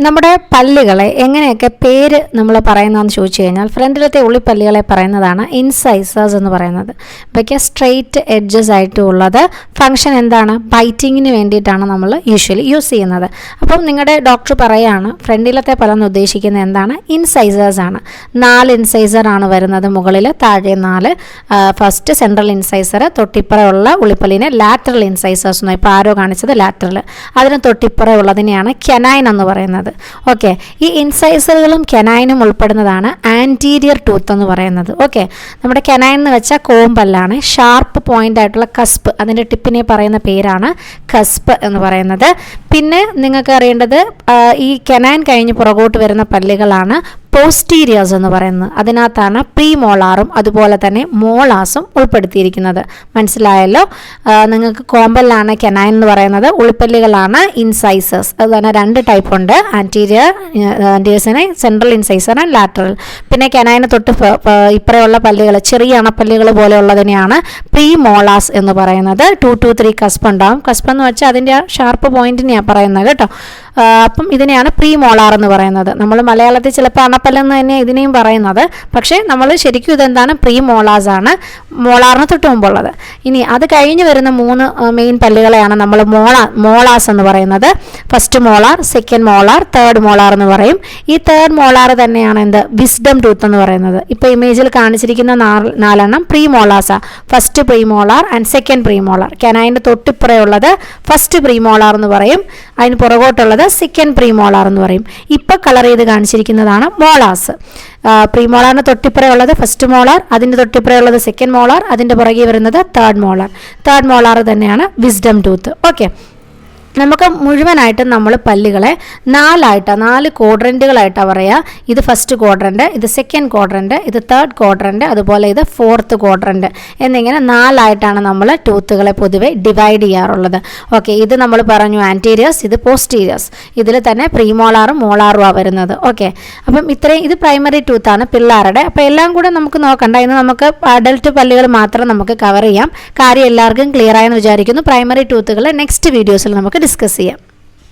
നമ്മുടെ പല്ലുകളെ എങ്ങനെയൊക്കെ പേര് നമ്മൾ പറയുന്നതെന്ന് ചോദിച്ചു കഴിഞ്ഞാൽ ഫ്രണ്ടിലത്തെ ഉള്ളിപ്പല്ലുകളെ പറയുന്നതാണ് ഇൻസൈസേഴ്സ് എന്ന് പറയുന്നത്. ഇവയ്ക്ക് സ്ട്രെയിറ്റ് എഡ്ജസ് ആയിട്ട് ഉള്ളത് ഫങ്ഷൻ എന്താണ്? ബൈറ്റിങ്ങിന് വേണ്ടിയിട്ടാണ് നമ്മൾ യൂഷ്വലി യൂസ് ചെയ്യുന്നത്. അപ്പം നിങ്ങളുടെ ഡോക്ടർ പറയുകയാണ് ഫ്രണ്ടിലത്തെ പല്ലെന്ന് ഉദ്ദേശിക്കുന്നത് എന്താണ്? ഇൻസൈസേഴ്സ് ആണ്. 4 ഇൻസൈസർ ആണ് വരുന്നത്, മുകളിൽ താഴെ 4. ഫസ്റ്റ് സെൻട്രൽ ഇൻസൈസർ, തൊട്ടിപ്പുറയുള്ള ഉള്ളിപ്പല്ലിനെ ലാറ്ററൽ ഇൻസൈസേഴ്സ് എന്ന്. ഇപ്പോൾ ആരോ കാണിച്ചത് ലാറ്ററൽ, അതിന് തൊട്ടിപ്പുറ ഉള്ളതിനെയാണ് കെനൈൻ എന്ന് പറയുന്നത്. ഓക്കെ, ഈ ഇൻസൈസറുകളും കെനൈനും ഉൾപ്പെടുന്നതാണ് ആൻറ്റീരിയർ ടൂത്ത് എന്ന് പറയുന്നത്. ഓക്കെ, നമ്മുടെ കെനൈൻ എന്ന് വെച്ചാൽ കോമ്പല്ലാണ്. ഷാർപ്പ് പോയിന്റ് ആയിട്ടുള്ള കസ്പ്, അതിൻ്റെ ടിപ്പിനെ പറയുന്ന പേരാണ് കസ്പ് എന്ന് പറയുന്നത്. പിന്നെ നിങ്ങൾക്ക് അറിയേണ്ടത് ഈ കെനൈൻ കഴിഞ്ഞ് പുറകോട്ട് വരുന്ന പല്ലുകളാണ് പോസ്റ്റീരിയേഴ്സ് എന്ന് പറയുന്നത്. അതിനകത്താണ് പ്രീ മോളാറും അതുപോലെ തന്നെ മോളാസും ഉൾപ്പെടുത്തിയിരിക്കുന്നത്. മനസ്സിലായല്ലോ? നിങ്ങൾക്ക് കോമ്പലാണ് കെനൈൻ എന്ന് പറയുന്നത്, ഉൾപ്പല്ലുകളാണ് ഇൻസൈസേഴ്സ്. അത് തന്നെ 2 ടൈപ്പ് ഉണ്ട്, ആൻറ്റീരിയേഴ്സിന് സെൻട്രൽ ഇൻസൈസർ ആൻഡ് ലാറ്ററൽ. പിന്നെ കെനൈന് തൊട്ട് ഇപ്പറയുള്ള പല്ലുകൾ, ചെറിയ അണപ്പല്ലുകൾ പോലെയുള്ളതിനെയാണ് പ്രീ മോളാസ് എന്ന് പറയുന്നത്. 2 to 3 കസ്പ് ഉണ്ടാവും. കസ്പ് എന്ന് വെച്ചാൽ അതിൻ്റെ ഷാർപ്പ് പോയിന്റിനെയാണ് പറയുന്നത് കേട്ടോ. അപ്പം ഇതിനെയാണ് പ്രീ മോളാർ എന്ന് പറയുന്നത്. നമ്മൾ മലയാളത്തിൽ ചിലപ്പോൾ അണപ്പല്ലെന്ന് തന്നെ ഇതിനെയും പറയുന്നത്, പക്ഷേ നമ്മൾ ശരിക്കും ഇതെന്താണ്? പ്രീ മോളാസ് ആണ്, മോളാറിന് തൊട്ട് മുമ്പുള്ളത്. ഇനി അത് കഴിഞ്ഞ് വരുന്ന 3 മെയിൻ പല്ലുകളെയാണ് നമ്മൾ മോളാസ് എന്ന് പറയുന്നത്. First molar, second molar, third molar എന്ന് പറയും. ഈ തേർഡ് മോളാർ തന്നെയാണ് എന്ത്? വിസ്ഡം ടൂത്ത് എന്ന് പറയുന്നത്. ഇപ്പോൾ ഇമേജിൽ കാണിച്ചിരിക്കുന്ന 4 പ്രീ മോളാസാ. First premolar and second premolar. കെനൈൻ്റെ തൊട്ടിപ്പുറയുള്ളത് ഫസ്റ്റ് പ്രീ മോളാർ എന്ന് പറയും, അതിന് പുറകോട്ടുള്ളത് സെക്കൻഡ് പ്രീ മോളാർ എന്ന് പറയും. ഇപ്പോൾ കളർ ചെയ്ത് കാണിച്ചിരിക്കുന്നതാണ് മോളാസ്. പ്രീ മോളാറിന് തൊട്ടിപ്പുറയുള്ളത് ഫസ്റ്റ് മോളാർ, അതിൻ്റെ തൊട്ടിപ്പുറയുള്ളത് സെക്കൻഡ് മോളാർ, അതിൻ്റെ പുറകെ വരുന്നത് തേർഡ് മോളാർ. തേർഡ് മോളാർ തന്നെയാണ് വിസ്ഡം ടൂത്ത്. ഓക്കെ, നമുക്ക് മുഴുവനായിട്ടും നമ്മൾ പല്ലുകളെ 4 ക്വാഡ്രൻറ്റുകളായിട്ടാണ് പറയുക. ഇത് ഫസ്റ്റ് ക്വാഡ്രൻറ്റ്, ഇത് സെക്കൻഡ് ക്വാഡ്രൻറ്റ്, ഇത് തേർഡ് ക്വാഡ്രൻറ്റ്, അതുപോലെ ഇത് ഫോർത്ത് ക്വാഡ്രൻറ്റ് എന്നിങ്ങനെ 4 നമ്മൾ ടൂത്തുകളെ പൊതുവെ ഡിവൈഡ് ചെയ്യാറുള്ളത്. ഓക്കെ, ഇത് നമ്മൾ പറഞ്ഞു ആൻറ്റീരിയേഴ്സ്, ഇത് പോസ്റ്റീരിയേഴ്സ്. ഇതിൽ തന്നെ പ്രീമോളാറും മോളാറുമാണ് വരുന്നത്. ഓക്കെ, അപ്പം ഇത്രയും ഇത് പ്രൈമറി ടൂത്താണ് പിള്ളേരുടെ. അപ്പോൾ എല്ലാം കൂടെ നമുക്ക് നോക്കണ്ട, ഇന്ന് നമുക്ക് അഡൽട്ട് പല്ലുകൾ മാത്രം നമുക്ക് കവർ ചെയ്യാം. കാര്യം എല്ലാവർക്കും ക്ലിയർ ആയെന്ന് വിചാരിക്കുന്നു. പ്രൈമറി ടൂത്തുകൾ നെക്സ്റ്റ് വീഡിയോസിൽ നമുക്ക് ഡിസ്കസ് ചെയ്യാം.